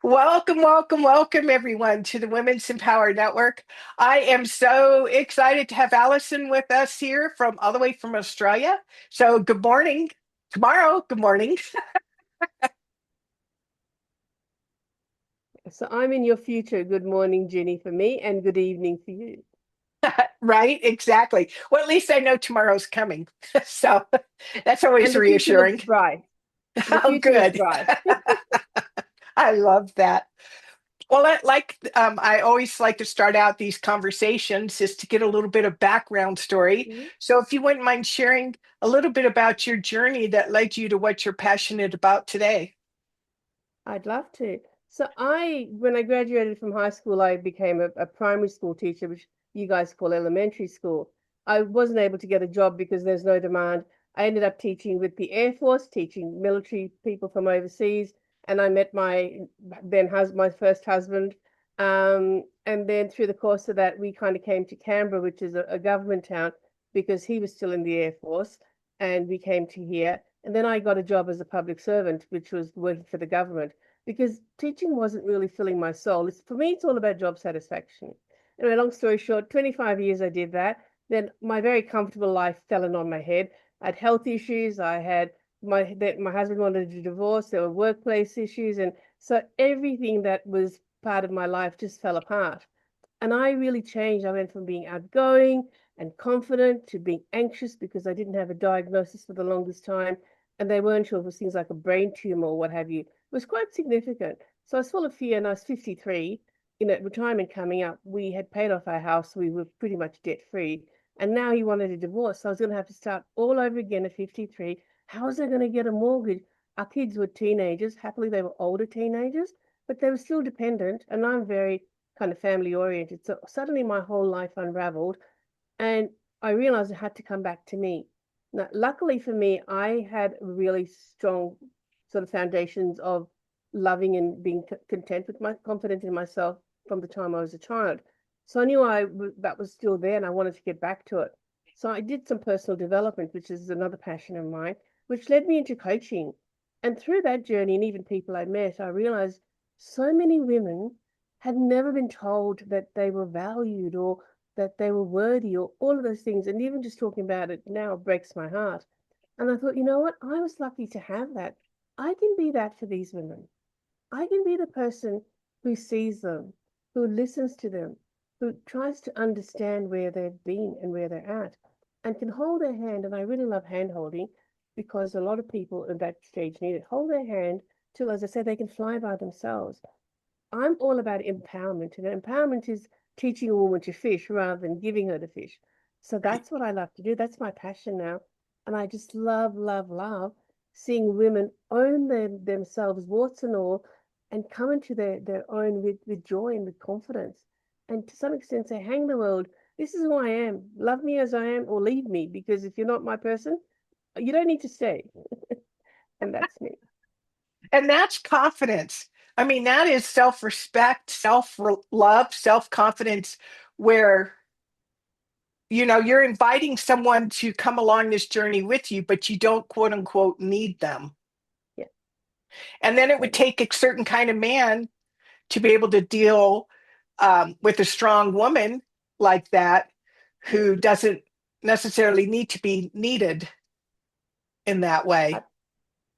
Welcome, welcome, welcome, everyone, to the Women's Empower Network. I am so excited to have Alyson with us here from all the way from Australia. So, good morning. Tomorrow, good morning. So I'm in your future. Good morning, Jenny, for me, and good evening for you. Right? Exactly. Well, at least I know tomorrow's coming. So, that's always And the future looks reassuring. bright. The Oh, future is good. bright. I love that. Well, I always like to start out these conversations is to get a little bit of background story. Mhm. So, if you wouldn't mind sharing a little bit about your journey that led you to what you're passionate about today. I'd love to. When I graduated from high school, I became a primary school teacher, which you guys call elementary school. I wasn't able to get a job because there's no demand. I ended up teaching with the Air Force, teaching military people from overseas, and I met my first husband. And then through the course of that, we kind of came to Canberra, which is a government town, because he was still in the Air Force, and we came to here. And then I got a job as a public servant, which was working for the government because teaching wasn't really filling my soul. For me, it's all about job satisfaction. Anyway, long story short, 25 years I did that. Then my very comfortable life fell in on my head. I had health issues. My husband wanted a divorce. There were workplace issues, and so everything that was part of my life just fell apart. And I really changed. I went from being outgoing and confident to being anxious because I didn't have a diagnosis for the longest time. And they weren't sure if it was things like a brain tumor or what have you. It was quite significant. So I was full of fear and I was 53. Retirement coming up, we had paid off our house. We were pretty much debt free. And now he wanted a divorce. So I was going to have to start all over again at 53. How was I going to get a mortgage? Our kids were teenagers. Happily, they were older teenagers, but they were still dependent. And I'm very kind of family oriented. So suddenly my whole life unraveled and I realized it had to come back to me. Now, luckily for me, I had really strong sort of foundations of loving and being content with my confident in myself from the time I was a child. So I knew that was still there and I wanted to get back to it. So I did some personal development, which is another passion of mine, which led me into coaching. And through that journey and even people I met, I realized so many women had never been told that they were valued or that they were worthy or all of those things. And even just talking about it now breaks my heart. And I thought, you know what? I was lucky to have that. I can be that for these women. I can be the person who sees them, who listens to them, who tries to understand where they've been and where they're at, and can hold their hand. And I really love hand holding because a lot of people at that stage need it. Hold their hand till, as I said, they can fly by themselves. I'm all about empowerment, and empowerment is teaching a woman to fish rather than giving her the fish. So that's what I love to do. That's my passion now. And I just love, love, love seeing women own themselves, warts and all, and come into their own with joy and with confidence. And to some extent say, hang the world, this is who I am. Love me as I am or leave me, because if you're not my person, you don't need to stay. And that's me. And that's confidence. I mean, that is self respect, self love, self confidence, where, you're inviting someone to come along this journey with you, but you don't quote unquote need them. Yeah, And then it would totally. take a certain kind of man to be able to deal with a strong woman like that Yeah. who doesn't necessarily need to be needed in that way.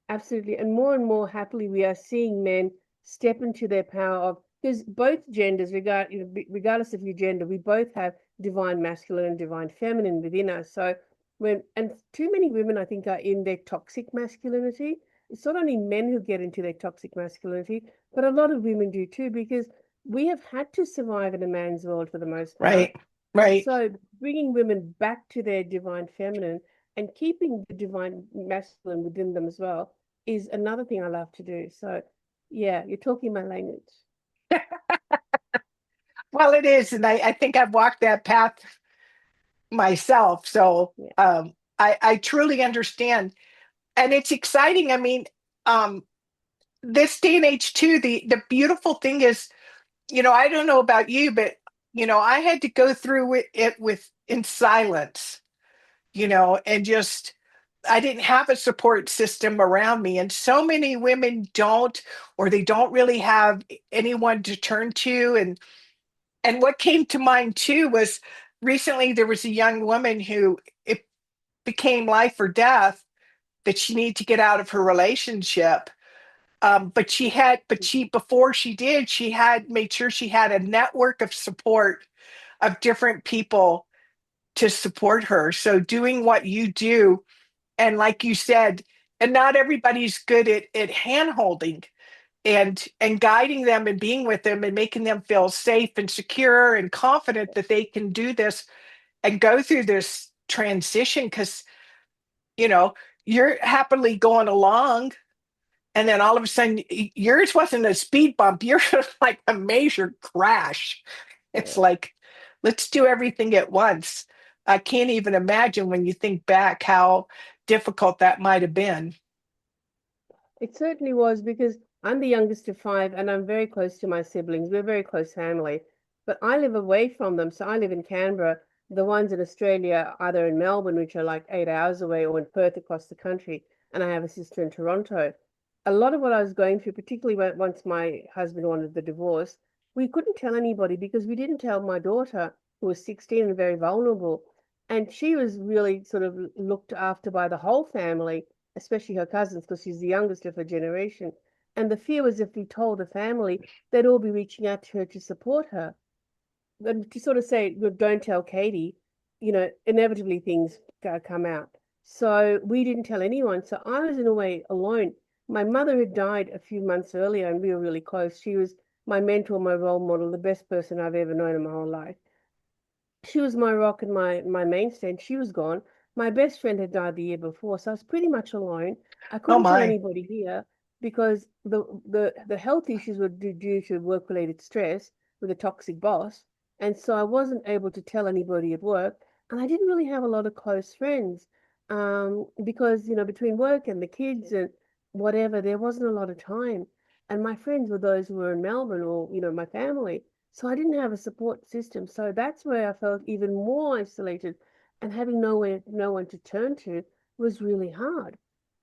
Absolutely. And more happily, we are seeing men step into their power of, because both genders, regardless of your gender, we both have divine masculine and divine feminine within us. And too many women, I think, are in their toxic masculinity. It's not only men who get into their toxic masculinity, but a lot of women do too, because we have had to survive in a man's world for the most part. Right. Right. So bringing women back to their divine feminine and keeping the divine masculine within them as well is another thing I love to do. So yeah, you're talking my language. Well, it is. And I think I've walked that path myself. So Yeah. I truly understand. And it's exciting. I mean, um, this day and age, too, the beautiful thing is, I don't know about you, but, I had to go through it with in silence, and just I didn't have a support system around me. And so many women don't, or they don't really have anyone to turn to. And what came to mind too was recently there was a young woman who it became life or death that she needed to get out of her relationship. But she, before she did, she had made sure she had a network of support of different people to support her. So doing what you do, and like you said, and not everybody's good at hand holding and guiding them and being with them and making them feel safe and secure and confident that they can do this and go through this transition because you know you're happily going along and then all of a sudden yours wasn't a speed bump, you're like a major crash. It's Yeah. like, let's do everything at once. I can't even imagine when you think back how difficult that might have been. It certainly was because I'm the youngest of five and I'm very close to my siblings. We're a very close family, but I live away from them. So I live in Canberra. The ones in Australia, either in Melbourne, which are like 8 hours away, or in Perth across the country. And I have a sister in Toronto. A lot of what I was going through, particularly once my husband wanted the divorce, we couldn't tell anybody because we didn't tell my daughter, who was 16 and very vulnerable. And she was really sort of looked after by the whole family, especially her cousins, because she's the youngest of her generation. And the fear was if we told the family, they'd all be reaching out to her to support her. But to sort of say, "Look, don't tell Katie," inevitably things come out. So we didn't tell anyone. So I was in a way alone. My mother had died a few months earlier, and we were really close. She was my mentor, my role model, the best person I've ever known in my whole life. She was my rock and my mainstay, and she was gone. My best friend had died the year before, so I was pretty much alone. I Oh couldn't tell my. anybody here because the health issues were due to work-related stress with a toxic boss, and so I wasn't able to tell anybody at work, and I didn't really have a lot of close friends, because between work and the kids and whatever, there wasn't a lot of time, and my friends were those who were in Melbourne or my family. So I didn't have a support system. So that's where I felt even more isolated, and having no one to turn to was really hard.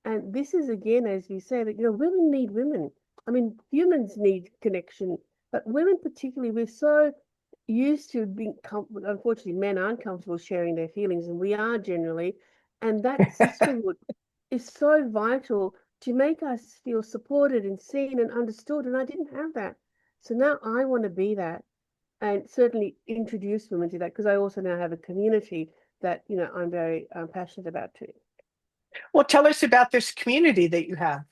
And this is again, as we say, that women need women. I mean, humans need connection, but women particularly, we're so used to being unfortunately, men aren't comfortable sharing their feelings, and we are generally. And that sisterhood is so vital to make us feel supported and seen and understood. And I didn't have that. So now I want to be that and certainly introduce women to that because I also now have a community that I'm very passionate about too. Well, tell us about this community that you have.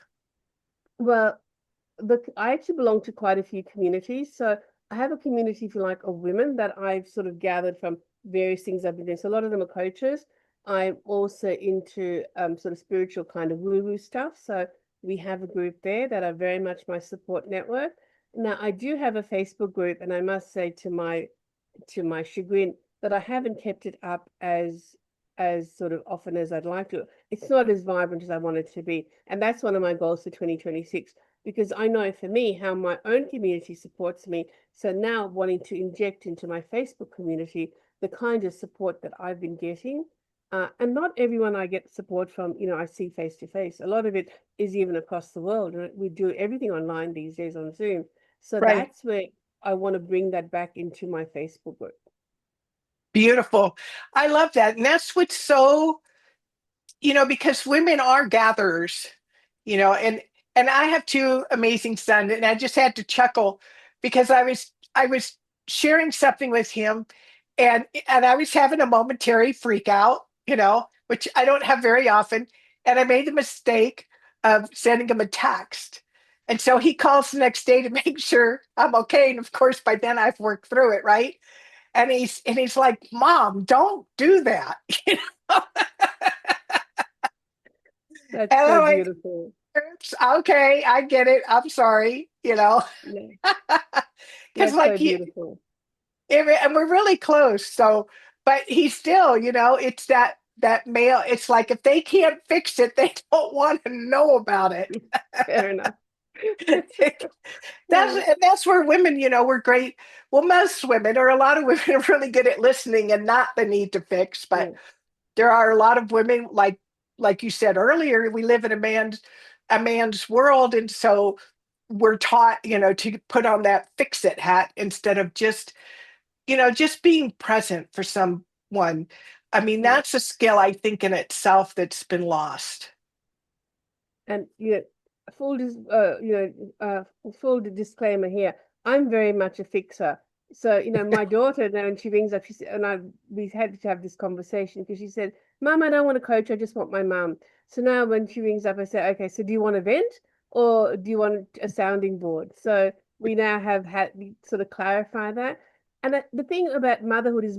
Well, I actually belong to quite a few communities. So I have a community, if you like, of women that I've sort of gathered from various things I've been doing. So a lot of them are coaches. I'm also into sort of spiritual kind of woo-woo stuff. So we have a group there that are very much my support network. Now I do have a Facebook group, and I must say to my chagrin that I haven't kept it up as sort of often as I'd like to. It's not as vibrant as I want it to be. And that's one of my goals for 2026 because I know for me how my own community supports me. So now wanting to inject into my Facebook community the kind of support that I've been getting. And not everyone I get support from, I see face to face. A lot of it is even across the world. We do everything online these days on Zoom. So Right. that's where I want to bring that back into my Facebook group. Beautiful. I love that. And that's what's so, because women are gatherers, and I have two amazing sons, and I just had to chuckle because I was sharing something with him, and I was having a momentary freak out, which I don't have very often, and I made the mistake of sending him a text. And so he calls the next day to make sure I'm okay. And of course, by then I've worked through it, right? And he's like, "Mom, don't do that." You know? And That's I'm so like, beautiful. "Oops, okay, I get it. I'm sorry," Yeah, because that's so like beautiful. and we're really close. So, but he's still, it's that male. It's like if they can't fix it, they don't want to know about it. Fair enough. That's Yeah, and that's where women, we're great. Well, most women or a lot of women are really good at listening and not the need to fix. But yeah, there are a lot of women like like you said earlier, we live in a man's world, and so we're taught, to put on that fix it hat instead of just being present for someone. I mean, Yeah. that's a skill I think in itself that's been lost. And full dis full disclaimer here. I'm very much a fixer. So, my daughter now, when she rings up, she said, and we had to have this conversation because she said, "Mum, I don't want a coach. I just want my mum." So now when she rings up, I say, "Okay, so do you want a vent or do you want a sounding board?" So we now have had we sort of clarify that. And the thing about motherhood is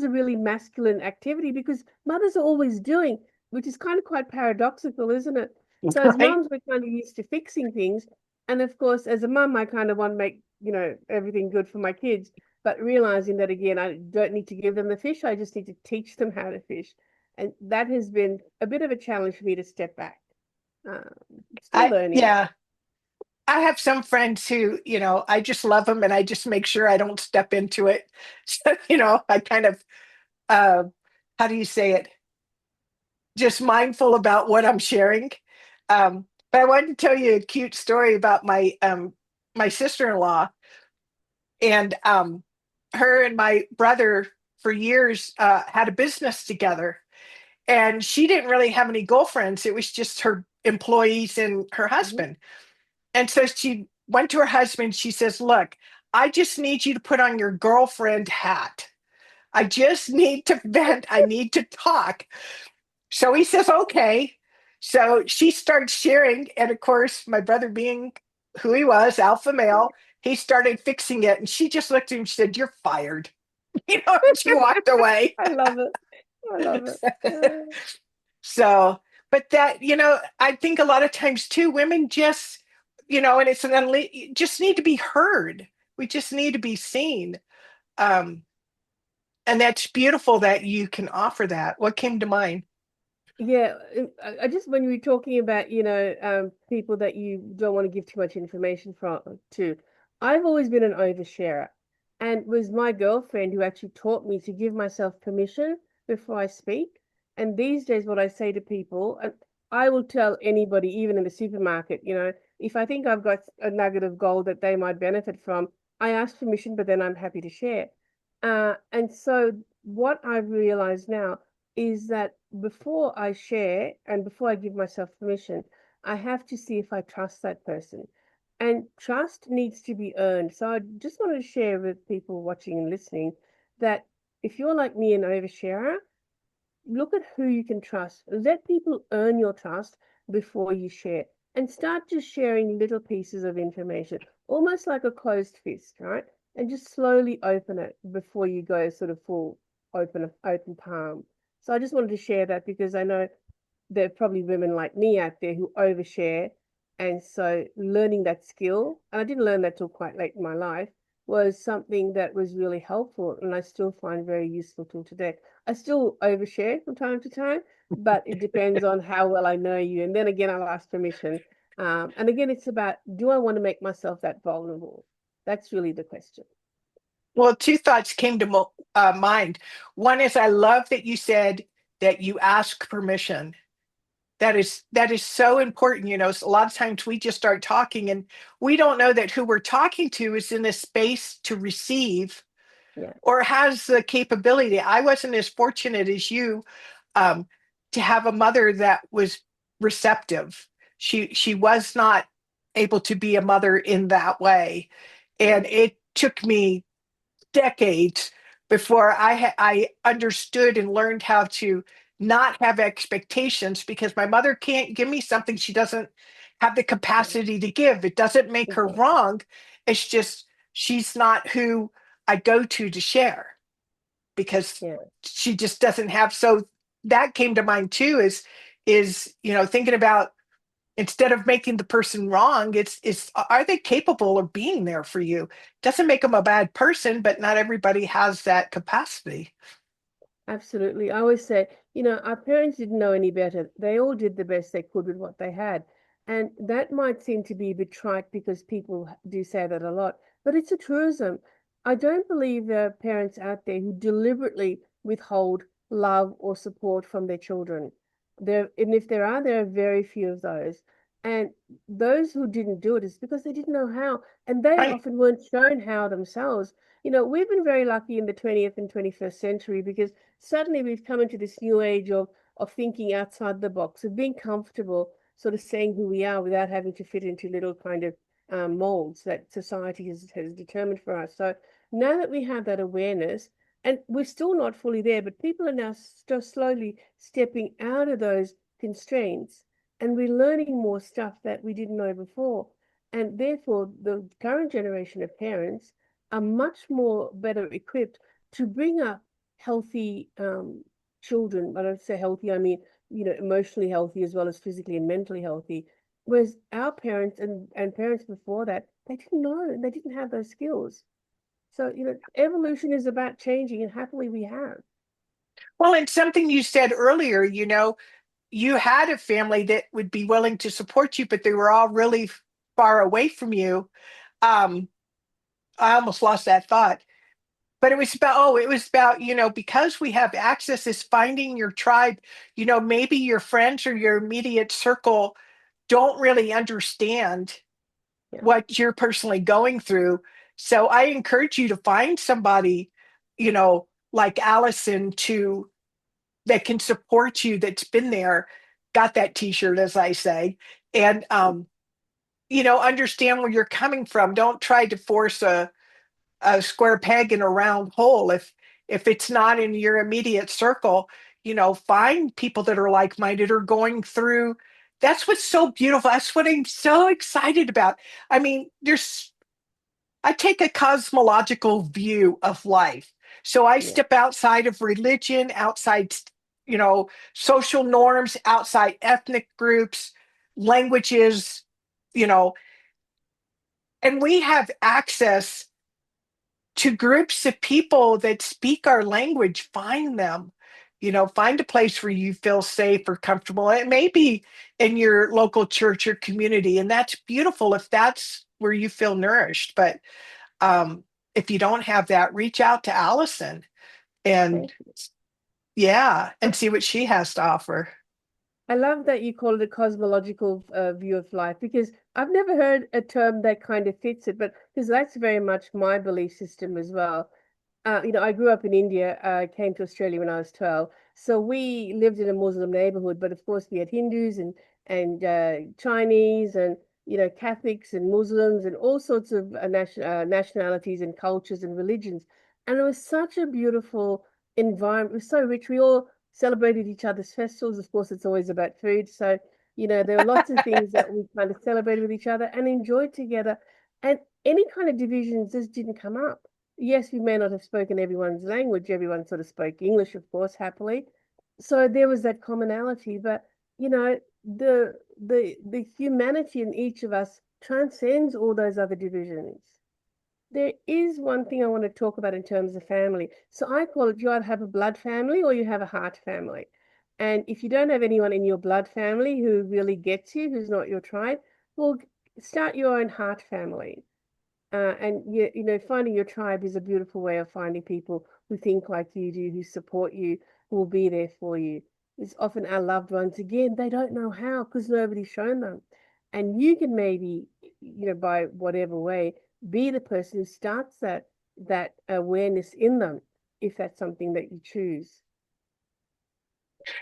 a really masculine activity because mothers are always doing, which is kind of quite paradoxical, isn't it? So as Right? moms, we're kind of used to fixing things. And of course, as a mum, I kind of want to make, everything good for my kids, but realizing that again, I don't need to give them the fish. I just need to teach them how to fish. And that has been a bit of a challenge for me to step back. Um, Still learning. Yeah, I have some friends who, I just love them and I just make sure I don't step into it. So, I kind of, uh, how do you say it? Just mindful about what I'm sharing. But I wanted to tell you a cute story about my sister-in-law, and her and my brother for years had a business together, and she didn't really have any girlfriends. It was just her employees and her Mhm. husband. And so she went to her husband. She says, "Look, I just need you to put on your girlfriend hat. I just need to vent. I need to talk." So he says, "Okay." So she starts sharing. And of course, my brother, being who he was, alpha male, he started fixing it. And she just looked at him and she said, "You're fired." And she walked away. I love it. I love it. So, but that, I think a lot of times too, women just, and just need to be heard. We just need to be seen. Um, and that's beautiful that you can offer that. What came to mind? Yeah, I just when you were talking about, people that you don't want to give too much information to, I've always been an oversharer, and it was my girlfriend who actually taught me to give myself permission before I speak. And these days, what I say to people, and I will tell anybody, even in the supermarket, if I think I've got a nugget of gold that they might benefit from, I ask permission, but then I'm happy to share. And so what I've realized now is that before I share and before I give myself permission, I have to see if I trust that person. And trust needs to be earned. So I just want to share with people watching and listening that if you're like me, an oversharer, look at who you can trust. Let people earn your trust before you share. And start just sharing little pieces of information, almost like a closed fist, right? And just slowly open it before you go sort of full open palm. So I just wanted to share that because I know there are probably women like me out there who overshare. And so learning that skill, and I didn't learn that till quite late in my life, was something that was really helpful and I still find very useful till today. I still overshare from time to time, but it depends on how well I know you. And then again, I'll ask permission. And again, it's about, do I want to make myself that vulnerable? That's really the question. Well, two thoughts came to mind. One is, I love that you said that you ask permission. That is so important. A lot of times we just start talking and we don't know that who we're talking to is in a space to receive Yeah. or has the capability. I wasn't as fortunate as you, um, to have a mother that was receptive. She was not able to be a mother in that way, Yeah. and it took me decades before I understood and learned how to not have expectations, because my mother can't give me something she doesn't have the Yeah. capacity to give. It doesn't make her Exactly. wrong. It's just she's not who I go to share, because Yeah. she just doesn't have. So that came to mind too, is thinking about, instead of making the person wrong, it's are they capable of being there for you? Doesn't make them a bad person, but not everybody has that capacity. Absolutely. I always say, our parents didn't know any better. They all did the best they could with what they had. And that might seem to be a bit trite because people do say that a lot, but it's a truism. I don't believe there are parents out there who deliberately withhold love or support from their children. And if there are very few of those. And those who didn't do it is because they didn't know how, and they Right. often weren't shown how themselves. We've been very lucky in the 20th and 21st century because suddenly we've come into this new age of thinking outside the box, of being comfortable, sort of saying who we are without having to fit into little kind of molds that society has determined for us. So now that we have that awareness, and we're still not fully there, but people are now still slowly stepping out of those constraints, and we're learning more stuff that we didn't know before. And therefore, the current generation of parents are much more better equipped to bring up healthy children. I don't say healthy, I mean, emotionally healthy as well as physically and mentally healthy. Whereas our parents and parents before that, they didn't know and they didn't have those skills. So, evolution is about changing, and happily we have. Well, and something you said earlier, you had a family that would be willing to support you, but they were all really far away from you. Um, I almost lost that thought. But it was about, because we have access, is finding your tribe. Maybe your friends or your immediate circle don't really understand Yeah, what you're personally going through. So I encourage you to find somebody, like Alyson, that can support you, that's been there, got that t-shirt, as I say, and understand where you're coming from. Don't try to force a square peg in a round hole. If it's not in your immediate circle, find people that are like-minded or going through. That's what's so beautiful. That's what I'm so excited about. I mean, I take a cosmological view of life. So I yeah, step outside of religion, outside, social norms, outside ethnic groups, languages, you know, and we have access to groups of people that speak our language. Find them. Find a place where you feel safe or comfortable. It may be in your local church or community, and that's beautiful if that's where you feel nourished. But if you don't have that, reach out to Alyson and, thank you. yeah, and see what she has to offer. I love that you call it a cosmological view of life because I've never heard a term that kind of fits it, but because that's very much my belief system as well. I grew up in India. I came to Australia when I was 12. So we lived in a Muslim neighborhood, but of course we had Hindus and Chinese and Catholics and Muslims and all sorts of nationalities and cultures and religions. And it was such a beautiful environment. It was so rich. We all celebrated each other's festivals. Of course, it's always about food. So, there were lots of things that we kind of celebrated with each other and enjoyed together. And any kind of divisions just didn't come up. Yes, we may not have spoken everyone's language. Everyone sort of spoke English, of course, happily. So there was that commonality, but the humanity in each of us transcends all those other divisions. There is one thing I want to talk about in terms of family. So I call it you either have a blood family or you have a heart family. And if you don't have anyone in your blood family who really gets you, who's not your tribe, well, start your own heart family. And finding your tribe is a beautiful way of finding people who think like you do, who support you, who will be there for you. It's often our loved ones, again, they don't know how because nobody's shown them. And you can maybe, by whatever way, be the person who starts that awareness in them, if that's something that you choose.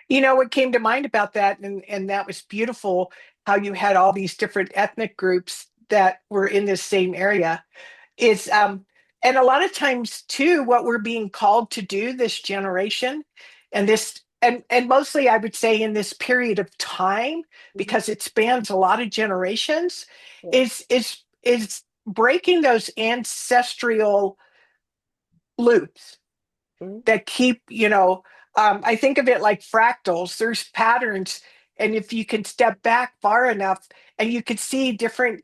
What came to mind about that, and that was beautiful, how you had all these different ethnic groups that were in this same area, is and a lot of times too, what we're being called to do this generation, and mostly I would say in this period of time, Hmm. because it spans a lot of generations, Yeah. is breaking those ancestral loops Hmm. that keep, I think of it like fractals. There's patterns, and if you can step back far enough, and you can see different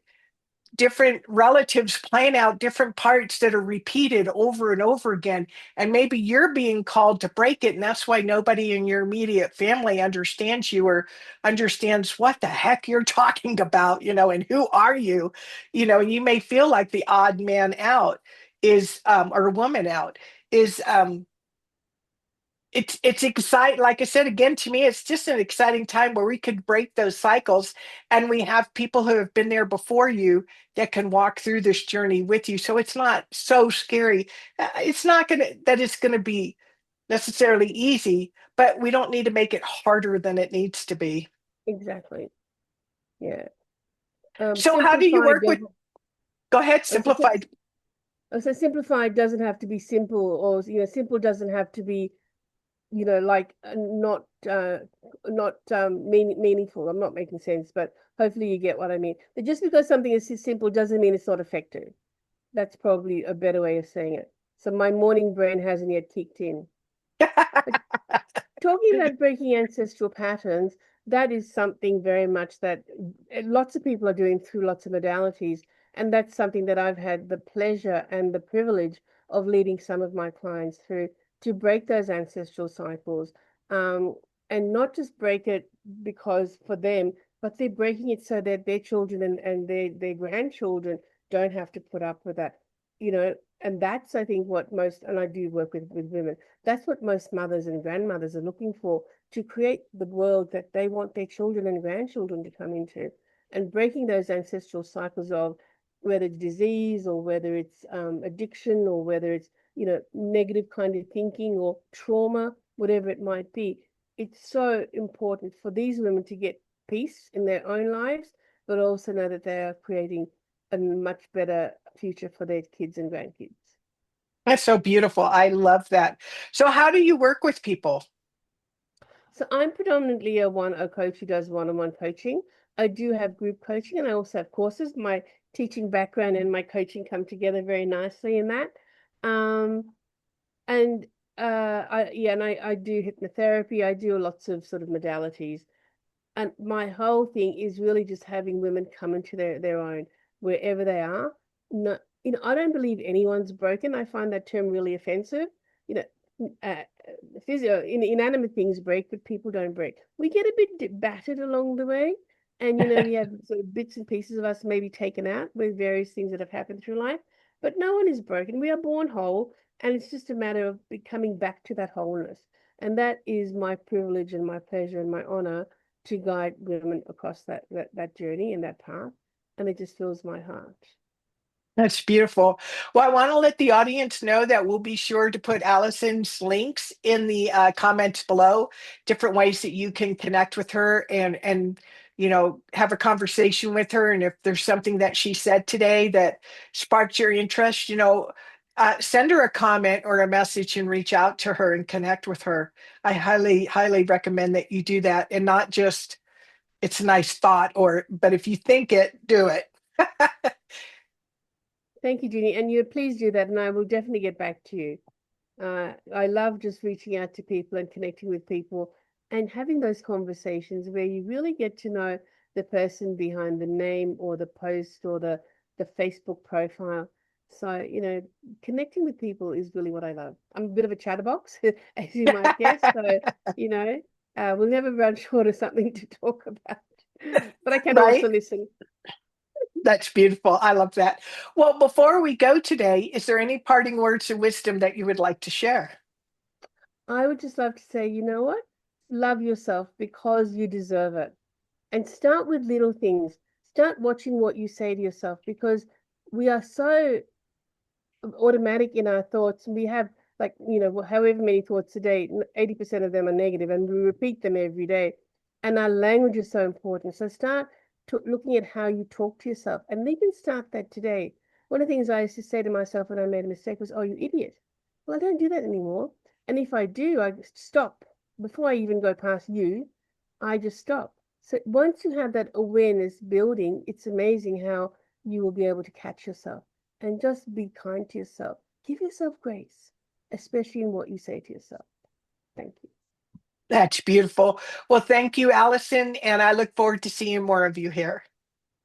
relatives playing out different parts that are repeated over and over again, and maybe you're being called to break it, and that's why nobody in your immediate family understands you or understands what the heck you're talking about, and who are you. You may feel like the odd man out is or woman out is it's exciting. Like I said again, to me, it's just an exciting time where we could break those cycles, and we have people who have been there before you that can walk through this journey with you. So it's not so scary. It's not gonna that it's gonna be necessarily easy, but we don't need to make it harder than it needs to be. Exactly. Yeah. So how do you Simplified work with? doesn't. Go ahead, Oh, so, simplified. so simplified doesn't have to be simple, or simple doesn't have to be like not meaningful. I'm not making sense, but hopefully you get what I mean. But just because something is simple doesn't mean it's not effective. That's probably a better way of saying it. So my morning brain hasn't yet kicked in. But talking about breaking ancestral patterns, that is something very much that lots of people are doing through lots of modalities. And that's something that I've had the pleasure and the privilege of leading some of my clients through to break those ancestral cycles. Um, and not just break it because for them, but they're breaking it so that their children and their grandchildren don't have to put up with that. And that's I think what most, and I do work with women, that's what most mothers and grandmothers are looking for, to create the world that they want their children and grandchildren to come into, and breaking those ancestral cycles of whether it's disease or whether it's addiction or whether it's negative kind of thinking or trauma, whatever it might be. It's so important for these women to get peace in their own lives, but also know that they are creating a much better future for their kids and grandkids. That's so beautiful. I love that. So how do you work with people? So I'm predominantly a coach who does one-on-one coaching. I do have group coaching and I also have courses. My teaching background and my coaching come together very nicely in that. Um, and I do hypnotherapy. I do lots of sort of modalities. And my whole thing is really just having women come into their own wherever they are. No, I don't believe anyone's broken. I find that term really offensive. You know, inanimate things break, but people don't break. We get a bit battered along the way, and we have sort of bits and pieces of us maybe taken out with various things that have happened through life. But no one is broken. We are born whole, and it's just a matter of coming back to that wholeness. And that is my privilege and my pleasure and my honor to guide women across that journey and that path. And it just fills my heart. That's beautiful. Well, I want to let the audience know that we'll be sure to put Allison's links in the comments below, different ways that you can connect with her and have a conversation with her. And if there's something that she said today that sparked your interest, send her a comment or a message and reach out to her and connect with her. I highly, highly recommend that you do that, and not just it's a nice thought, but if you think it, do it. Thank you, Jeannie. And you please do that, and I will definitely get back to you. I love just reaching out to people and connecting with people and having those conversations where you really get to know the person behind the name or the post or the Facebook profile. So, connecting with people is really what I love. I'm a bit of a chatterbox, as you might guess. So, we'll never run short of something to talk about. But I can Right? also listen. That's beautiful. I love that. Well, before we go today, is there any parting words of wisdom that you would like to share? I would just love to say, you know what? Love yourself because you deserve it. And start with little things. Start watching what you say to yourself because we are so automatic in our thoughts. And we have, like, however many thoughts a day, 80% of them are negative, and we repeat them every day. And our language is so important. So start looking at how you talk to yourself. And you can start that today. One of the things I used to say to myself when I made a mistake was, "Oh, you idiot." Well, I don't do that anymore. And if I do, I stop. Before I even go past you, I just stop. So once you have that awareness building, it's amazing how you will be able to catch yourself and just be kind to yourself. Give yourself grace, especially in what you say to yourself. Thank you. That's beautiful. Well, thank you, Allison, and I look forward to seeing more of you here.